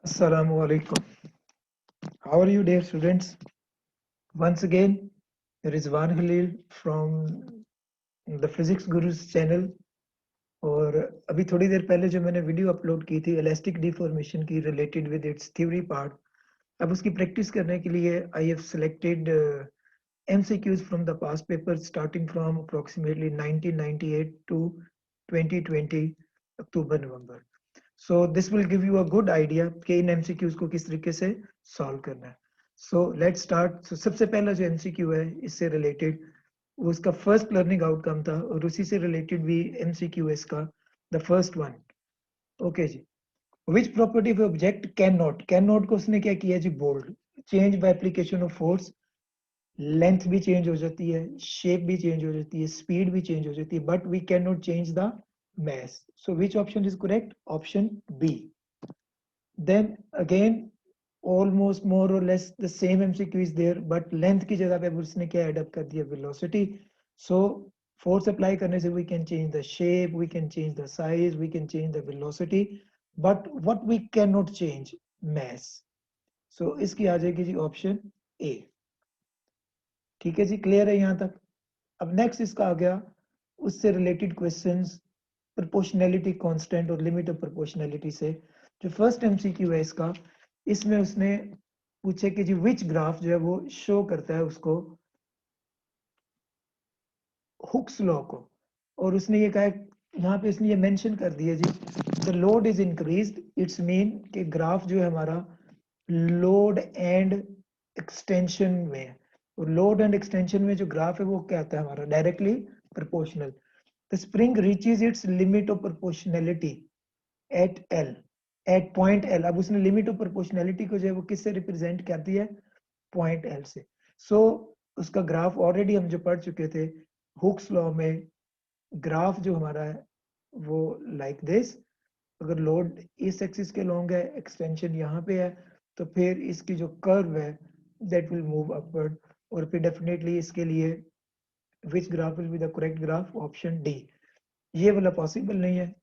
Assalamu alaikum. How are you, dear students? Once again, Rizwan Khalil from the Physics Gurus channel. और अभी थोड़ी देर पहले जो मैंने वीडियो अपलोड की थी इलास्टिक डिफॉर्मेशन की related with its theory part, अब उसकी प्रैक्टिस करने के लिए I have selected MCQs from the past papers starting from approximately 1998 to 2020 October November. So this will give you a good idea कि इन MCQs को किस तरीके से सॉल्व करना है. So let's start. So सबसे पहला जो MCQ है इससे रिलेटेड वो उसका फर्स्ट लर्निंग आउटकम था और उसी से रिलेटेड भी MCQ है इसका द फर्स्ट वन. ओके जी. Which property of object cannot को उसने क्या किया जी bold change by application of force. Length भी चेंज हो जाती है, शेप भी चेंज हो जाती है, स्पीड भी चेंज हो जाती है, but we can not change the mass. So which option is correct? Option B. Then again almost more or less the same MCQ is there, but length की जगह पे उसने क्या add up कर दिया velocity. So force apply करने से we can change the shape, we can change the size, we can change the velocity, but what we cannot change mass. So इसकी आ जाएगी जी option A. ठीक है जी, क्लियर है यहाँ तक. अब नेक्स्ट इसका आ गया उससे रिलेटेड क्वेश्चंस प्रोपोर्शनैलिटी कांस्टेंट और लिमिट ऑफ प्रोपोर्शनैलिटी से. जो फर्स्ट एमसीक्यू है इसका, इसमें उसने पूछे कि जी विच ग्राफ जो है वो शो करता है उसको हुक्स लॉ को, और उसने ये कहा यहाँ पे इसने ये मेंशन कर दिया जी the load is increased. It's mean कि ग्राफ जो है हमारा लोड एंड एक्सटेंशन में है, और लोड एंड एक्सटेंशन में जो ग्राफ है वो क्या आता है हमारा directly proportional. The spring reaches its limit of proportionality at L at point L. अब उसने लिमिट ऑफ प्रोपोर्शनैलिटी को जो है वो किससे रिप्रेजेंट कर दिया है? पॉइंट एल से. सो उसका ग्राफ ऑलरेडी हम जो पढ़ चुके थे हुक्स लॉ में, ग्राफ जो हमारा है वो लाइक दिस. अगर लोड इस एक्सिस के लॉन्ग है, एक्सटेंशन यहाँ पे है, तो फिर इसकी जो कर्व है दैट विल मूव अपवर्ड. और फिर डेफिनेटली इसके लिए which graph will be the correct graph? Option D. ये वाला पॉसिबल नहीं है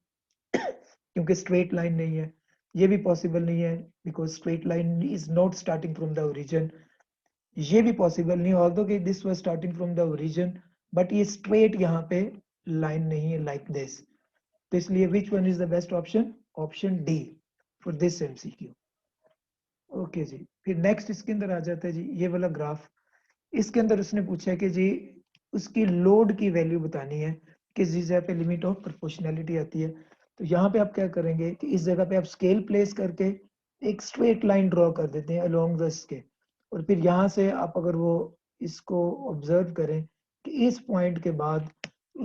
क्योंकि स्ट्रेट लाइन नहीं है. ये भी पॉसिबल नहीं है because straight line is not starting from the origin. ये भी पॉसिबल नहीं, ऑल्दो कि this was starting from the origin, but ये स्ट्रेट यहाँ पे लाइन नहीं है लाइक दिस. तो इसलिए which one is the best option? Option D for this MCQ. Okay जी. फिर नेक्स्ट इसके अंदर आ जाता है जी ये वाला ग्राफ. इसके अंदर उसने पूछा कि जी उसकी लोड की वैल्यू बतानी है, किस जगह पे लिमिट ऑफ प्रोपोर्शनैलिटी आती है. तो यहाँ पे आप क्या करेंगे कि इस जगह पे आप स्केल प्लेस करके एक स्ट्रेट लाइन ड्रॉ कर देते हैं अलोंग द स्केल, और फिर यहाँ से आप अगर वो इसको ऑब्जर्व करें कि इस पॉइंट के बाद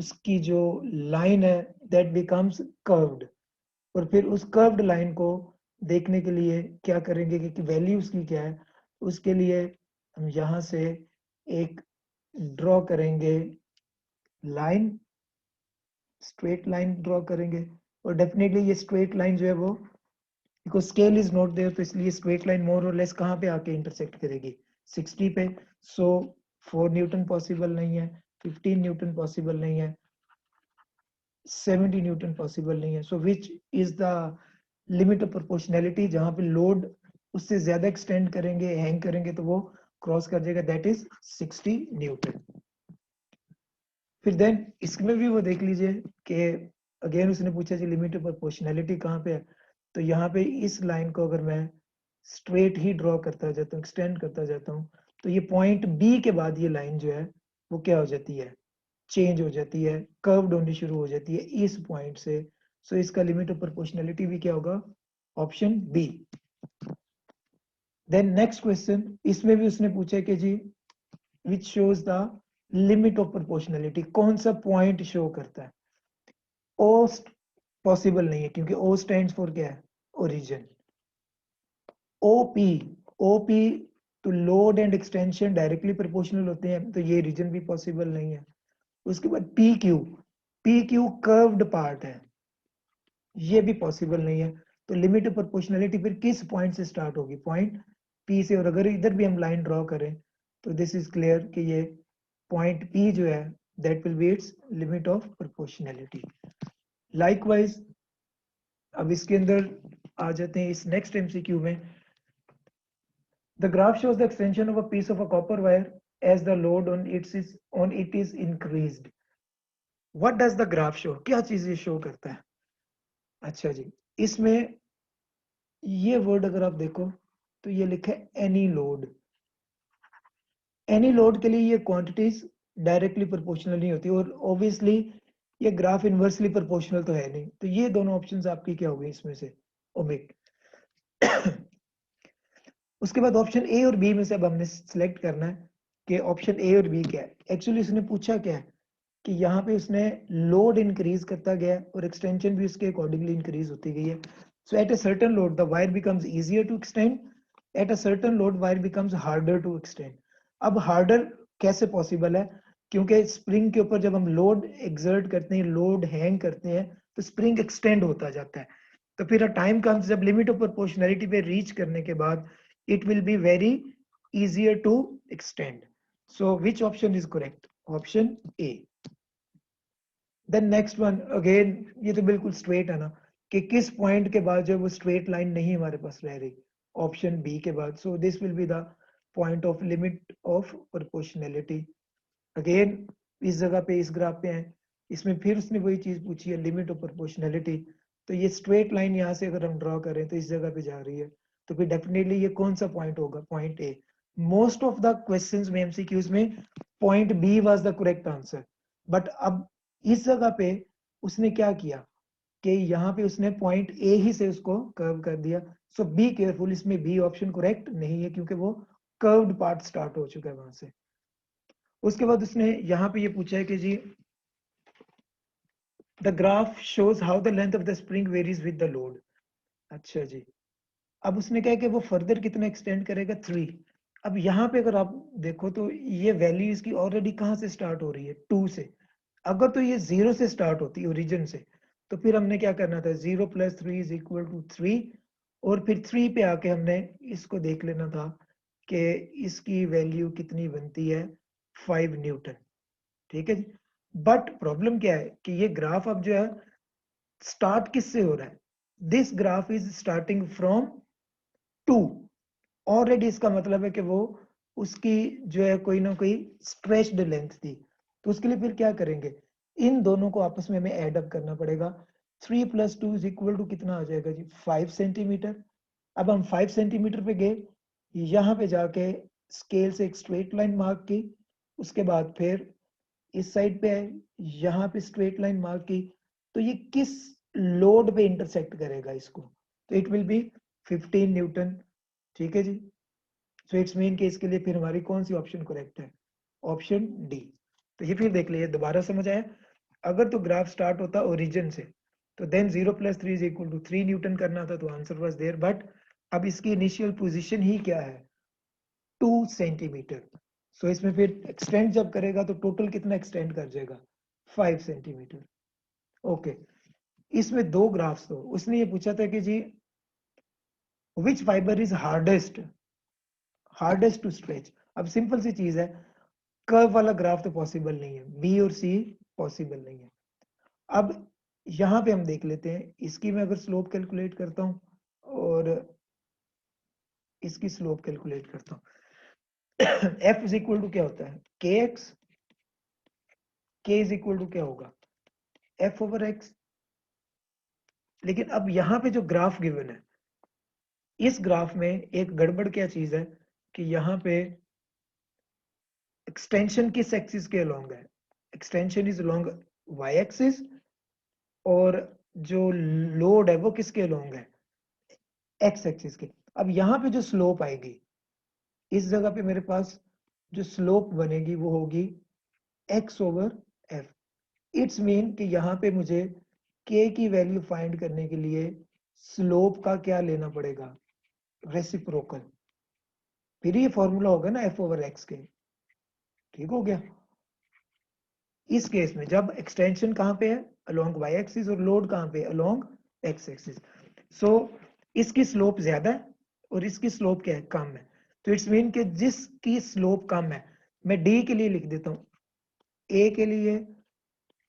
उसकी जो लाइन है दैट बिकम्स कर्व्ड. और फिर उस कर्व्ड लाइन को देखने के लिए क्या करेंगे कि वैल्यू उसकी क्या है. उसके लिए हम यहाँ से एक ड्रॉ करेंगे लाइन, स्ट्रेट लाइन ड्रॉ करेंगे. और डेफिनेटली ये स्ट्रेट लाइन जो है वो because scale is not there, तो इसलिए स्ट्रेट लाइन मोर और लेस कहाँ पे आके इंटरसेक्ट करेगी? 60 पे. सो 4 न्यूटन पॉसिबल नहीं है, 15 न्यूटन पॉसिबल नहीं है, 70 न्यूटन पॉसिबल नहीं है. So which is the limit of proportionality? जहां पे लोड उससे ज्यादा एक्सटेंड करेंगे, हैंग करेंगे, तो वो क्रॉस कर जाएगा, दैट इज 60 न्यूटन. फिर देन इसमें भी वो देख लीजिए कि अगेन उसने पूछा जी लिमिट ऑफ प्रोपोर्शनैलिटी कहाँ पे है. तो यहाँ पे इस लाइन को अगर मैं स्ट्रेट ही ड्रॉ करता जाता हूँ, एक्सटेंड करता जाता हूँ, तो ये पॉइंट बी के बाद ये लाइन जो है वो क्या हो जाती है? चेंज हो जाती है, कर्व्ड होनी शुरू हो जाती है इस पॉइंट से. सो इसका लिमिट ऑफ प्रोपोर्शनैलिटी भी क्या होगा? Option B. Then next question, इसमें भी उसने पूछा कि जी which shows the limit of proportionality, कौन सा पॉइंट शो करता है? ओ पॉसिबल नहीं है क्योंकि ओ स्टैंड्स फॉर क्या है? ओरिजिन. ओपी, ओपी तो load and extension directly proportional होते हैं, तो ये रीजन भी पॉसिबल नहीं है. उसके बाद P Q, P Q curved part है, ये भी पॉसिबल नहीं है. तो लिमिट ऑफ प्रोपोर्शनैलिटी फिर किस पॉइंट से स्टार्ट होगी? पॉइंट पी से. और अगर इधर भी हम लाइन ड्रॉ करें तो दिस इज क्लियर कि ये पॉइंट पी जो है that will be its limit of proportionality. Likewise अब इसके अंदर आ जाते हैं इस नेक्स्ट एमसीक्यू में। The graph shows the extension of a piece of a copper wire as the load on it is increased. What does the graph show? क्या चीज ये शो करता है? अच्छा जी, इसमें ये वर्ड अगर आप देखो तो ये लिखा है एनी लोड। एनी लोड के लिए ये क्वांटिटीज डायरेक्टली प्रोपोर्शनल नहीं होती, और ऑब्वियसली ये ग्राफ इनवर्सली प्रोपोर्शनल तो है नहीं, तो ये दोनों ऑप्शंस आपकी क्या हो गई इसमें से? ओमिट। उसके बाद ऑप्शन ए और बी में से अब हमने सिलेक्ट करना है कि ऑप्शन ए और बी क्या है। एक्चुअली उसने पूछा क्या है कि यहाँ पे उसने लोड इंक्रीज करता गया और एक्सटेंशन भी उसके अकॉर्डिंगली इंक्रीज होती गई है। So at a certain load the wire becomes easier to extend, at a certain load wire becomes harder to extend. अब हार्डर कैसे पॉसिबल है? क्योंकि स्प्रिंग के ऊपर जब हम लोड एक्सर्ट करते हैं, लोड हैंग करते हैं, तो स्प्रिंग एक्सटेंड होता जाता है। तो फिर टाइम कम्स जब लिमिट ऑफ प्रोपोर्शनैलिटी पे रीच करने के बाद it will be very easier to extend. So which option is correct? Option A. Then next one again, ये तो बिल्कुल स्ट्रेट है ना कि किस पॉइंट के बाद जो वो स्ट्रेट लाइन नहीं हमारे पास रह रही, ऑप्शन बी के बाद। So this will be the point of limit of proportionality. Again इस जगह पे इस ग्राफ पे है, इसमें फिर उसने वही चीज पूछी है, लिमिट ऑफ प्रोपोर्शनैलिटी। तो ये स्ट्रेट लाइन यहाँ से अगर हम ड्रॉ करें तो इस जगह पे जा रही है, तो फिर डेफिनेटली ये कौन सा पॉइंट होगा? Point A. Most of the questions में एमसीक्यूज में point B was the correct answer, but अब इस जगह पे उसने क्या किया कि यहाँ पे उसने पॉइंट ए ही से उसको कर्व कर दिया। सो बी केयरफुल, इसमें बी ऑप्शन करेक्ट नहीं है क्योंकि वो कर्व्ड पार्ट स्टार्ट हो चुका है वहां से। उसके बाद उसने यहाँ पे ये पूछा है कि जी the graph shows how the length of the spring varies with the load. अच्छा जी, अब उसने कहा कि वो फर्दर कितना एक्सटेंड करेगा? 3। अब यहाँ पे अगर आप देखो तो ये वैल्यू इसकी ऑलरेडी कहाँ से स्टार्ट हो रही है? 2 से। अगर तो ये 0 से स्टार्ट होती ओरिजिन से, तो फिर हमने क्या करना था? 0 + 3 = 3, और फिर 3 पे आके हमने इसको देख लेना था कि इसकी वैल्यू कितनी बनती है? 5 न्यूटन। ठीक है जी। बट प्रॉब्लम क्या है कि ये ग्राफ अब जो है स्टार्ट किससे हो रहा है? This graph is starting from 2। Already इसका मतलब है कि वो उसकी जो है कोई ना कोई स्ट्रेच्ड लेंथ थी। तो उसके लिए फिर क्या करेंगे? इन दोनों को आपस में हमें ऐड अप करना पड़ेगा। 3 + 2 = कितना आ जाएगा जी? 5 सेंटीमीटर। अब हम 5 सेंटीमीटर पे गए, यहाँ पे जाके स्केल से एक स्ट्रेट लाइन मार्क की, उसके बाद फिर इस साइड पे है, यहाँ पे स्ट्रेट लाइन मार्क की, तो ये किस लोड पे इंटरसेक्ट करेगा इसको? तो इट विल बी 15 न्यूटन। ठीक है जी। सो इट्स मीन कि इसके लिए फिर हमारी कौन सी ऑप्शन करेक्ट है? Option D. तो ये फिर देख लीजिए, दोबारा समझ आया? अगर तो ग्राफ स्टार्ट होता ओरिजिन से, तो देन 0 + 3 = 3 न्यूटन करना था, तो आंसर वाज देयर। बट अब इसकी इनिशियल पोजीशन ही क्या है? 2 सेंटीमीटर। सो इसमें फिर एक्सटेंड जब करेगा तो टोटल कितना एक्सटेंड कर जाएगा? 5 सेंटीमीटर। ओके। इसमें दो ग्राफ्स तो उसने ये पूछा था कि जी which fibre is hardest to stretch. अब सिंपल सी चीज है, कर्व वाला ग्राफ तो पॉसिबल नहीं है, बी और सी पॉसिबल नहीं है। अब यहां पे हम देख लेते हैं, इसकी मैं अगर स्लोप कैलकुलेट करता हूं और इसकी स्लोप कैलकुलेट करता हूं। एफ इज इक्वल टू क्या होता है? के एक्स। के इज इक्वल टू क्या होगा? F/x। लेकिन अब यहाँ पे जो ग्राफ गिवन है, इस ग्राफ में एक गड़बड़ क्या चीज है कि यहाँ पे एक्सटेंशन किस एक्सिस के अलोंग है? Extension is along y axis, और जो लोड है वो किसके अलोंग है? x एक्सिस के। अब यहाँ पे जो स्लोप आएगी, इस जगह पे मेरे पास जो स्लोप बनेगी वो होगी x/f। इट्स मीन कि यहाँ पे मुझे k की वैल्यू फाइंड करने के लिए स्लोप का क्या लेना पड़ेगा? रेसिप्रोकल। फिर ये फॉर्मूला होगा ना F/x के। ठीक हो गया? इस केस में जब एक्सटेंशन कहां पे है? अलोंग y एक्सिस, और लोड कहां पे? Along x axis. सो इसकी स्लोप ज्यादा है और इसकी स्लोप क्या है? कम है। तो इट्स मीन कि जिसकी स्लोप कम है, मैं d के लिए लिख देता हूं। a के लिए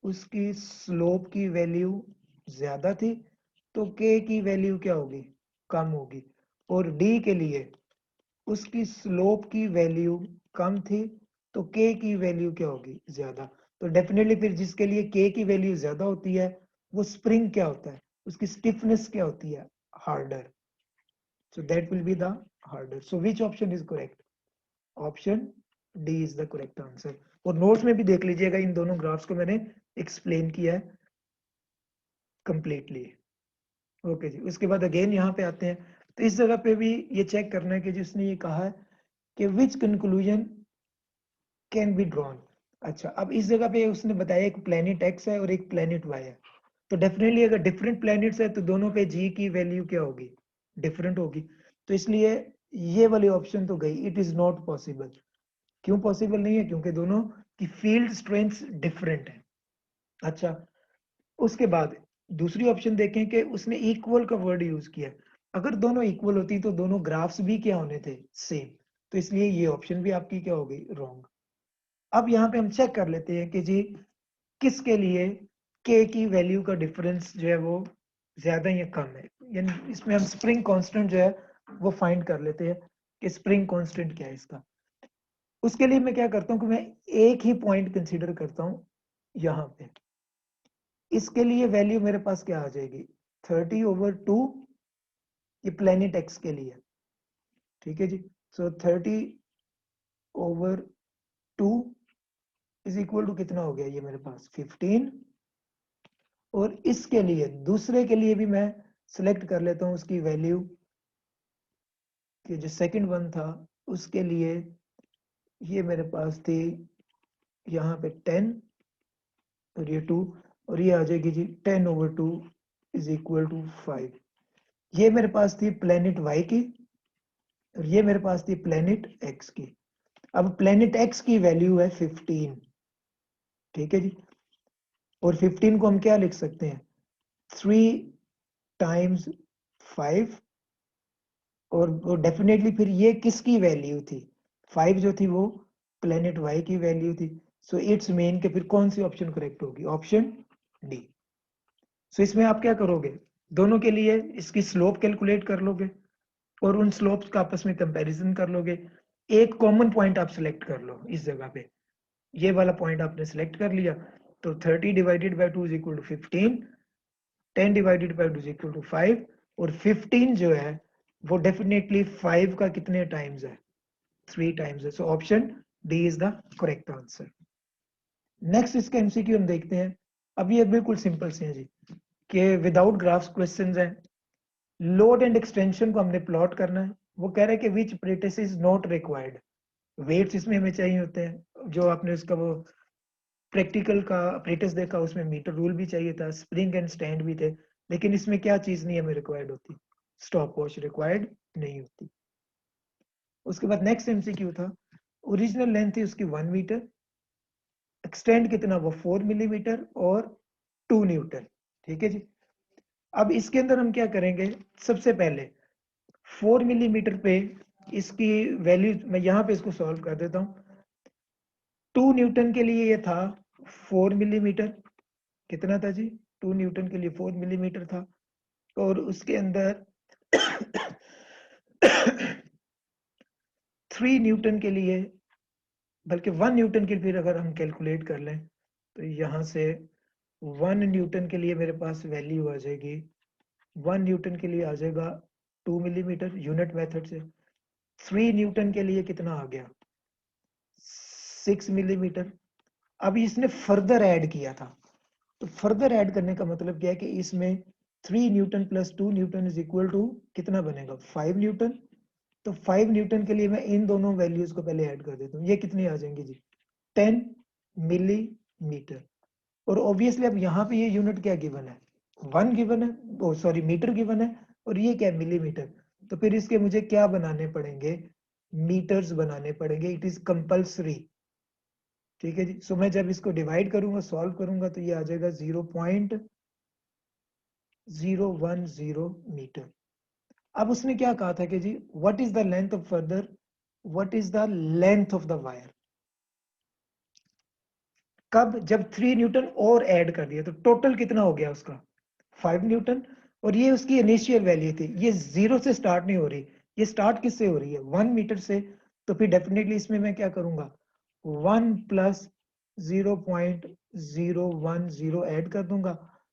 उसकी स्लोप की वैल्यू ज्यादा थी, तो k की वैल्यू क्या होगी? कम होगी, और डी के लिए उसकी स्लोप की वैल्यू कम थी तो के की वैल्यू क्या होगी, ज्यादा। तो डेफिनेटली फिर जिसके लिए के की वैल्यू ज्यादा होती है वो स्प्रिंग क्या होता है, उसकी स्टिफनेस क्या होती है, harder. So that will be the harder. So which option is correct? Option D is the correct answer. और नोट्स में भी देख लीजिएगा, इन दोनों ग्राफ्स को मैंने एक्सप्लेन किया है कंप्लीटली। ओके जी, उसके बाद अगेन यहाँ पे आते हैं, तो इस जगह पे भी ये चेक करना है कि जिसने ये कहा है कि विच कंक्लूजन कैन बी ड्रॉन। अच्छा, अब इस जगह पे उसने बताया एक प्लेनेट एक्स है और एक प्लेनेट वाई है, तो डेफिनेटली अगर डिफरेंट प्लैनेट्स है तो दोनों पे जी की वैल्यू क्या होगी, डिफरेंट होगी। तो इसलिए ये वाली ऑप्शन तो गई, इट इज नॉट पॉसिबल। क्यों पॉसिबल नहीं है, क्योंकि दोनों की फील्ड स्ट्रेंथ डिफरेंट है। अच्छा, उसके बाद दूसरी ऑप्शन देखें कि उसने इक्वल का वर्ड यूज किया। अगर दोनों इक्वल होती तो दोनों ग्राफ्स भी क्या होने थे, सेम। तो इसलिए ये ऑप्शन भी आपकी क्या हो गई, रॉन्ग। अब यहाँ पे हम चेक कर लेते हैं कि जी किसके लिए के की वैल्यू का डिफरेंस जो है वो ज्यादा या कम है। यानी इसमें हम स्प्रिंग कांस्टेंट जो है वो फाइंड कर लेते हैं कि स्प्रिंग कांस्टेंट क्या है इसका। उसके लिए मैं क्या करता हूँ कि मैं एक ही पॉइंट कंसीडर करता हूँ यहाँ पे। इसके लिए वैल्यू मेरे पास क्या आ जाएगी, 30/2, ये प्लेनेट एक्स के लिए। ठीक है जी, सो 30/2 इज इक्वल टू कितना हो गया, ये मेरे पास 15। और इसके लिए दूसरे के लिए भी मैं सिलेक्ट कर लेता हूं उसकी वैल्यू, कि जो सेकंड वन था उसके लिए ये मेरे पास थी यहाँ पे 10 और ये 2, और ये आ जाएगी जी 10/2 इज इक्वल टू 5। ये मेरे पास थी प्लेनेट वाई की और ये मेरे पास थी प्लेनेट एक्स की। अब प्लेनेट एक्स की वैल्यू है 15। ठीक है जी, और 15 को हम क्या लिख सकते हैं, 3 × 5, और वो डेफिनेटली फिर ये किसकी वैल्यू थी, 5 जो थी वो प्लेनेट वाई की वैल्यू थी। सो इट्स मीन के फिर कौन सी ऑप्शन करेक्ट होगी, ऑप्शन डी। सो इसमें आप क्या करोगे, दोनों के लिए इसकी स्लोप कैलकुलेट कर लोगे और उन स्लोप्स का आपस में कंपैरिजन कर लोगे। एक कॉमन पॉइंट आप सिलेक्ट कर लो इस जगह पे, ये वाला पॉइंट आपने सिलेक्ट कर लिया, तो 30/2 is equal to 15, 10/2 is equal to 5, और 15 जो है वो डेफिनेटली 5 का कितने टाइम्स है, 3 टाइम्स है। So option D is the correct answer. Next इसका एमसीक्यू हम देखते हैं। अब ये बिल्कुल सिंपल से है जी, कि विदाउट ग्राफ्स क्वेश्चंस है। लोड एंड एक्सटेंशन को हमने प्लॉट करना है। वो कह रहा है कि विच apparatus is not required. Weights इसमें हमें चाहिए होते हैं, जो आपने उसका वो प्रैक्टिकल का अप्रेटिस देखा उसमें मीटर रूल भी चाहिए था, स्प्रिंग एंड स्टैंड भी थे, लेकिन इसमें क्या चीज नहीं हमें रिक्वायर्ड होती, स्टॉप वॉच रिक्वायर्ड नहीं होती। उसके बाद नेक्स्ट एमसीक्यू था, ओरिजिनल लेंथ थी उसकी 1 मीटर, एक्सटेंड कितना, वो 4 मिलीमीटर और 2 न्यूटन। ठीक है जी, अब इसके अंदर हम क्या करेंगे, सबसे पहले 4 मिलीमीटर पे इसकी वैल्यू मैं यहाँ पे इसको सॉल्व कर देता हूँ। 2 न्यूटन के लिए ये था 4 मिलीमीटर, कितना था जी, 2 न्यूटन के लिए 4 मिलीमीटर था। और उसके अंदर 3 न्यूटन के लिए, बल्कि 1 न्यूटन के फिर अगर हम कैलकुलेट कर लें तो यहाँ से 1 न्यूटन के लिए मेरे पास वैल्यू आ जाएगी, 1 न्यूटन के लिए आ जाएगा 2 मिलीमीटर यूनिट मेथड से। 3 न्यूटन के लिए कितना आ गया, 6 मिलीमीटर। अब इसने फर्दर ऐड किया था, तो फर्दर ऐड करने का मतलब क्या है कि इसमें 3 newton plus 2 newton is equal to कितना बनेगा, 5 न्यूटन। तो 5 न्यूटन के लिए मैं इन दोनों वैल्यूज को पहले ऐड कर देता हूँ, ये कितनी आ जाएंगी जी, 10 मिलीमीटर। और ऑब्वियसली अब यहाँ पे ये यूनिट क्या गिवन है, 1 गिवन है, सॉरी मीटर गिवन है, और ये क्या मिलीमीटर। तो फिर इसके मुझे क्या बनाने पड़ेंगे, मीटर्स बनाने पड़ेंगे, इट इज कंपल्सरी। ठीक है जी, सो मैं जब इसको डिवाइड करूंगा, सॉल्व करूंगा, तो ये आ जाएगा 0.010 मीटर। अब उसने क्या कहा था कि जी what is the length of further, what is the length of the wire. कब, जब 3 न्यूटन और ऐड कर दिया, तो टोटल कितना हो गया उसका, 5 न्यूटन। और ये उसकी इनिशियल वैल्यू थी, ये 0 से स्टार्ट नहीं हो रही, ये स्टार्ट किससे हो रही है 1 मीटर से, तो फिर डेफिनेटली इसमें मैं क्या करूंगा 1 प्लस 0.010 ऐड कर दूंगा,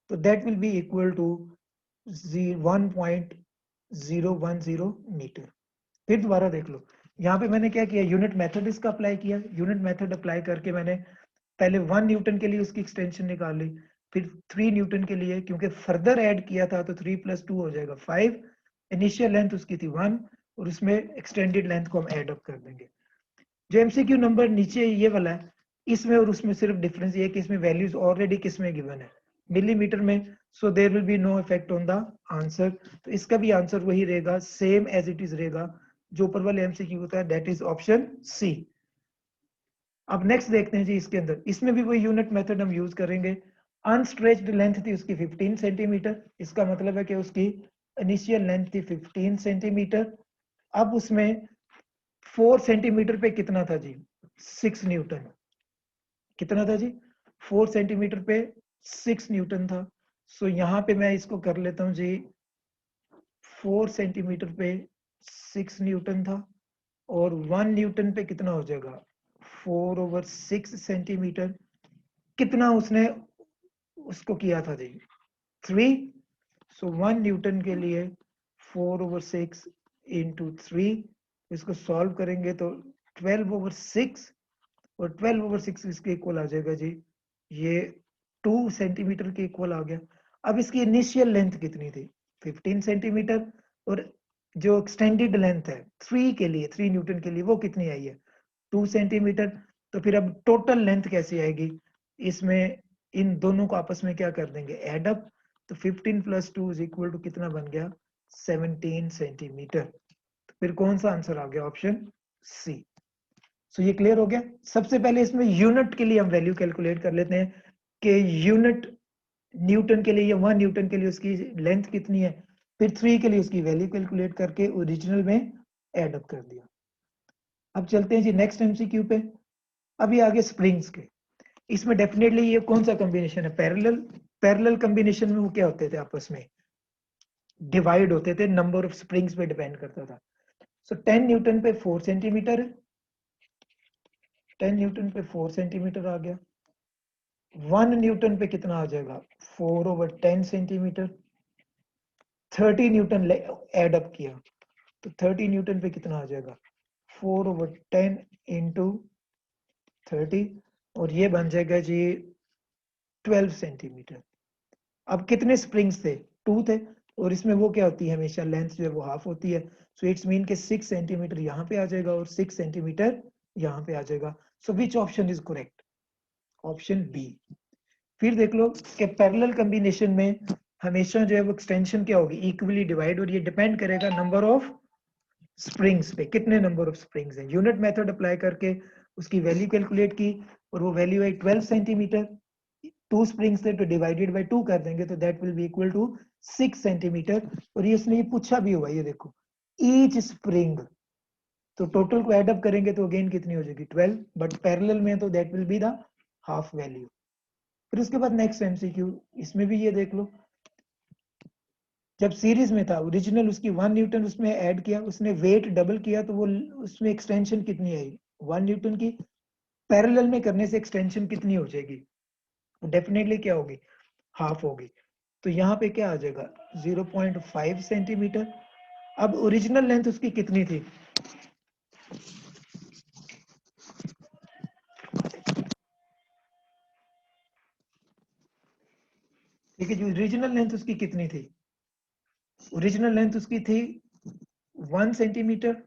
तो that will be equal to 1.010 metre. फिर दोबारा देख लो, यहाँ पे मैंने क्या किया, यूनिट मेथड इसका अप्लाई किया, यूनिट मेथड अप्लाई करके मैंने पहले 1 न्यूटन के लिए उसकी एक्सटेंशन निकाल ली, फिर 3 न्यूटन के लिए, क्योंकि फर्दर ऐड किया था तो 3 + 2 हो जाएगा 5, इनिशियल लेंथ उसकी थी 1, और उसमें एक्सटेंडेड लेंथ को हम ऐड अप कर देंगे। जो एमसीक्यू नंबर नीचे ये वाला है, इसमें और उसमें सिर्फ डिफरेंस ये है कि इसमें वैल्यूज ऑलरेडी किसमें गिवन है, मिलीमीटर में, so there will be no effect on the answer. तो इसका भी आंसर वही रहेगा, सेम एज इट इज रहेगा जो ऊपर वाले एमसीक्यू होता है, दैट इज ऑप्शन सी। अब नेक्स्ट देखते हैं जी, इसके अंदर इसमें भी वही यूनिट मेथड हम यूज करेंगे। अनस्ट्रेच्ड लेंथ थी उसकी 15 सेंटीमीटर, इसका मतलब है कि उसकी इनिशियल लेंथ थी 15 सेंटीमीटर। अब उसमें 4 सेंटीमीटर पे कितना था जी 6 न्यूटन, कितना था जी 4 सेंटीमीटर पे 6 न्यूटन था। सो यहाँ पे मैं इसको कर लेता हूँ जी 4 सेंटीमीटर पे 6 न्यूटन था, और 1 न्यूटन पे कितना हो जाएगा 4/6 सेंटीमीटर, कितना उसने उसको किया था जी 3, सो 1 न्यूटन के लिए 4/6 इंटू 3, इसको सॉल्व करेंगे तो 12/6, और 12/6 इसके इक्वल आ जाएगा जी ये 2 सेंटीमीटर के इक्वल आ गया। अब इसकी इनिशियल लेंथ कितनी थी 15 सेंटीमीटर, और जो एक्सटेंडेड लेंथ है 3 के लिए 3 न्यूटन के लिए वो कितनी आई है 2 सेंटीमीटर। तो फिर अब टोटल लेंथ कैसे आएगी, इसमें इन दोनों को आपस में क्या कर देंगे ऐड अप, तो 15 + 2 = कितना बन गया 17 सेंटीमीटर। तो फिर कौन सा आंसर आ गया ऑप्शन सी। सो ये क्लियर हो गया। सबसे पहले इसमें यूनिट के लिए हम वैल्यू कैलकुलेट कर लेते हैं कि यूनिट न्यूटन के लिए या 1 न्यूटन के लिए उसकी लेंथ कितनी है, फिर 3 के लिए उसकी वैल्यू कैलकुलेट करके ओरिजिनल में ऐड अप कर दिया। अब चलते हैं जी नेक्स्ट एमसीक्यू पे। अभी आगे स्प्रिंग्स के, इसमें डेफिनेटली ये कौन सा कॉम्बिनेशन है पैरेलल, पैरेलल कॉम्बिनेशन में वो क्या होते थे आपस में डिवाइड होते थे, नंबर ऑफ स्प्रिंग्स पे डिपेंड करता था। सो 10 न्यूटन पे 4 सेंटीमीटर है, 10 न्यूटन पे 4 सेंटीमीटर आ गया, 1 न्यूटन पे कितना आ जाएगा 4/10 सेंटीमीटर, 30 न्यूटन ऐड अप किया तो 30 न्यूटन पे कितना आ जाएगा 4/10 इंटू 30, और ये बन जाएगा जी 12 सेंटीमीटर। अब कितने स्प्रिंग्स थे 2 थे, और इसमें वो क्या होती है हमेशा लेंथ जो है वो हाफ होती है, सो इट्स मीन के 6 सेंटीमीटर यहाँ पे आ जाएगा और 6 सेंटीमीटर यहाँ पे आ जाएगा। So which option is correct, option B. फिर देख लो कि पैरेलल कॉम्बिनेशन में हमेशा जो है वो एक्सटेंशन क्या होगी इक्वली डिवाइड, और ये डिपेंड करेगा नंबर ऑफ स्प्रिंग्स पे, कितने नंबर ऑफ स्प्रिंग्स हैं। यूनिट मेथड अप्लाई करके उसकी वैल्यू कैलकुलेट की, और वो वैल्यू आई 12 सेंटीमीटर, 2 स्प्रिंग्स थे तो डिवाइडेड बाय 2 कर देंगे तो that will be equal to 6 centimetre. और ये उसने ये पूछा भी हुआ, ये देखो ईच स्प्रिंग, तो टोटल को एड अप करेंगे तो अगेन कितनी हो जाएगी 12, बट पैरेलल में तो that will be the half value. फिर उसके बाद नेक्स्ट एमसीक्यू, इसमें भी ये देख लो, जब सीरीज में था ओरिजिनल उसकी 1 न्यूटन उसमें ऐड किया, उसने वेट डबल किया तो वो उसमें एक्सटेंशन कितनी आई 1 न्यूटन की, पैरेलल में करने से एक्सटेंशन कितनी हो जाएगी डेफिनेटली क्या होगी हाफ होगी, तो यहाँ पे क्या आ जाएगा 0.5 सेंटीमीटर। अब ओरिजिनल लेंथ उसकी कितनी थी, ठीक है, जो ओरिजिनल लेंथ उसकी कितनी थी, ओरिजिनल लेंथ उसकी थी 1 सेंटीमीटर,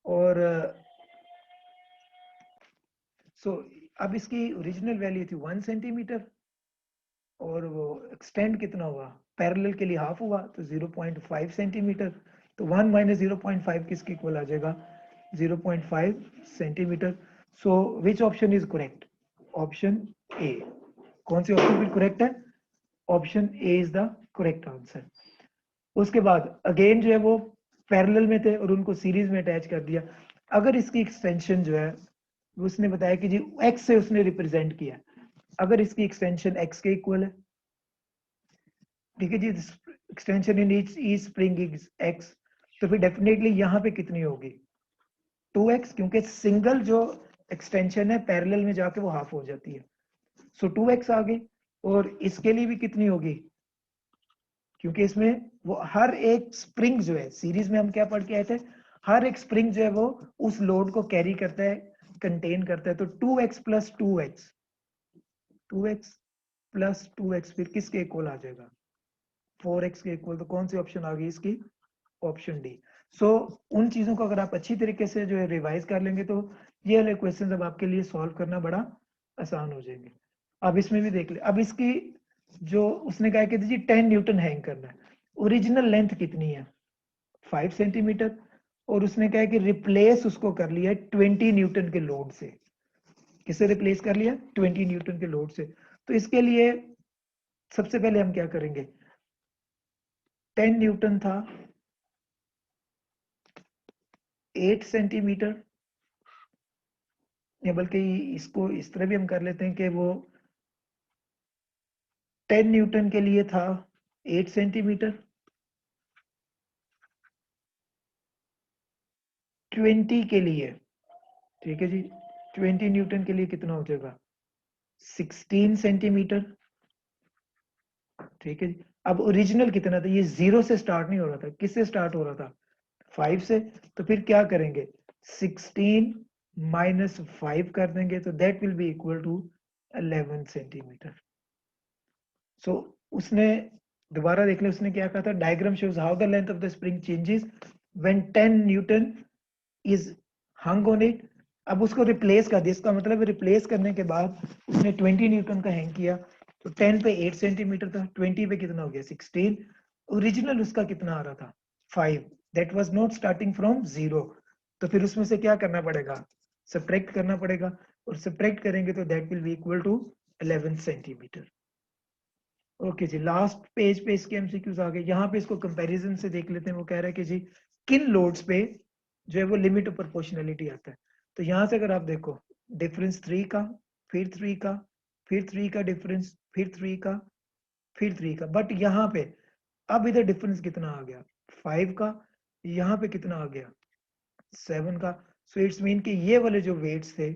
और सो अब इसकी ओरिजिनल वैल्यू थी 1 सेंटीमीटर, और वो एक्सटेंड कितना हुआ पैरेलल के लिए हाफ हुआ तो 0.5 सेंटीमीटर, तो 1 - 0.5 किसके इक्वल आ जाएगा 0.5 centimetre. So which option is correct, option A. कौन सी ऑप्शन फिर करेक्ट है, option A is the correct answer. उसके बाद अगेन जो है वो पैरेलल में थे और उनको सीरीज में अटैच कर दिया। अगर इसकी एक्सटेंशन जो है उसने बताया कि जी x से उसने रिप्रेजेंट किया, अगर इसकी एक्सटेंशन x के इक्वल है, ठीक है जी, extension in each spring is x, तो फिर डेफिनेटली यहाँ पे कितनी होगी 2x, क्योंकि सिंगल जो एक्सटेंशन है पैरेलल में जाके वो हाफ हो जाती है। सो 2x आ गई। और इसके लिए भी कितनी होगी, क्योंकि इसमें वो हर एक स्प्रिंग जो है, सीरीज में हम क्या पढ़ के आए थे, हर एक स्प्रिंग जो है वो उस लोड को कैरी करता है, कंटेन करता है। तो 2x plus 2x, 2x plus 2x फिर किसके इक्वल आ जाएगा 4x के इक्वल। तो कौन सी ऑप्शन आ गई इसकी, ऑप्शन डी। सो उन चीजों को अगर आप अच्छी तरीके से जो है रिवाइज कर लेंगे तो ये वाले क्वेश्चन अब आपके लिए सॉल्व करना बड़ा आसान हो जाएंगे। अब इसमें भी देख ले, अब इसकी जो उसने कहा कि जी 10 न्यूटन हैंग करना है, ओरिजिनल लेंथ कितनी है 5 सेंटीमीटर, और उसने कहा कि रिप्लेस उसको कर लिया 20 न्यूटन के लोड से। किसे रिप्लेस कर लिया 20 न्यूटन के लोड से। तो इसके लिए सबसे पहले हम क्या करेंगे, 10 न्यूटन था 8 सेंटीमीटर, या बल्कि इसको इस तरह भी हम कर लेते हैं कि वो 10 न्यूटन के लिए था 8 सेंटीमीटर, 20 के लिए, ठीक है जी, 20 न्यूटन के लिए कितना हो जाएगा 16 सेंटीमीटर, ठीक है जी। अब ओरिजिनल कितना था, ये 0 से स्टार्ट नहीं हो रहा था, किससे स्टार्ट हो रहा था 5 से। तो फिर क्या करेंगे 16 माइनस 5 कर देंगे, तो that will be equal to 11 centimetre. So उसने दोबारा देख ले, उसने क्या कहा था, diagram shows how the length of the spring changes when 10 newton is hung on it. अब उसको रिप्लेस कर दिया, इसका मतलब रिप्लेस करने के बाद उसने 20 न्यूटन का हैंग किया, तो 10 पे 8 सेंटीमीटर था, 20 पे कितना हो गया 16। ओरिजिनल उसका कितना आ रहा था 5, that was not starting from 0। तो फिर उसमें से क्या करना पड़ेगा, सब्ट्रैक्ट करना पड़ेगा, और सब्ट्रैक्ट करेंगे तो that will be equal to 11 centimetre. Okay जी, लास्ट पेज पे इसके एमसीक्यूज आ गए। यहाँ पे इसको कंपैरिजन से देख लेते हैं। वो कह रहा है कि जी किन लोड्स पे जो है वो लिमिट ऑफ प्रोपोर्शनैलिटी आता है। तो यहाँ से अगर आप देखो डिफरेंस 3 का, फिर 3 का, फिर 3 का डिफरेंस, फिर 3 का, फिर 3 का, बट यहाँ पे अब इधर डिफरेंस कितना आ गया 5 का, यहाँ पे कितना आ गया 7 का। सो इट्स मीन कि ये वाले जो वेट्स थे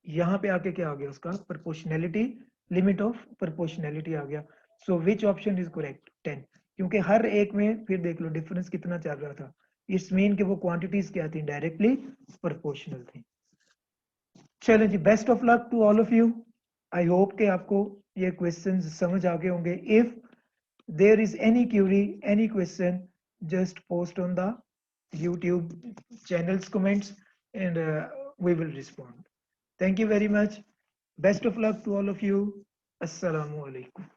यहाँ पे आके क्या आ गया उसका प्रोपोर्शनैलिटी, लिमिट ऑफ प्रोपोर्शनैलिटी आ गया। सो विच ऑप्शन इज करेक्ट 10, क्योंकि हर एक में फिर देख लो डिफरेंस कितना चल रहा था। इट्स मीन कि वो क्वांटिटीज क्या थी डायरेक्टली प्रोपोर्शनल थी। चलो जी, best of luck to all of you. I hope कि आपको ये क्वेश्चंस समझ आ गए होंगे। If there is any query, any question, just post on the YouTube channel's comments, and we will respond. Thank you very much. Best of luck to all of you. Assalamu alaikum.